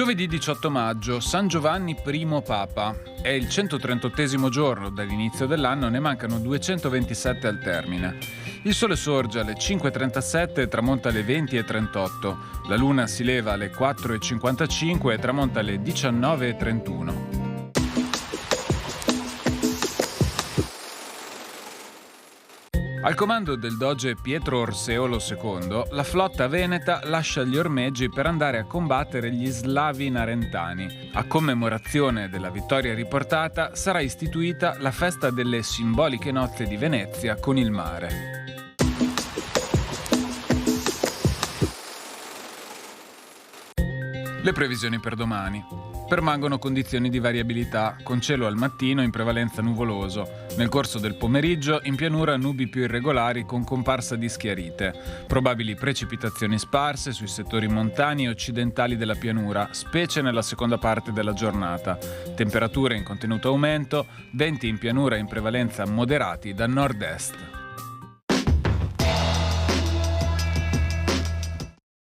Giovedì 18 maggio, San Giovanni I Papa. È il 138° giorno dall'inizio dell'anno, ne mancano 227 al termine. Il sole sorge alle 5:37 e tramonta alle 20:38. La luna si leva alle 4:55 e tramonta alle 19:31. Al comando del doge Pietro Orseolo II, la flotta veneta lascia gli ormeggi per andare a combattere gli slavi narentani. A commemorazione della vittoria riportata sarà istituita la festa delle simboliche nozze di Venezia con il mare. Le previsioni per domani. Permangono condizioni di variabilità, con cielo al mattino in prevalenza nuvoloso. Nel corso del pomeriggio in pianura nubi più irregolari con comparsa di schiarite. Probabili precipitazioni sparse sui settori montani e occidentali della pianura, specie nella seconda parte della giornata. Temperature in contenuto aumento, venti in pianura in prevalenza moderati da nord-est.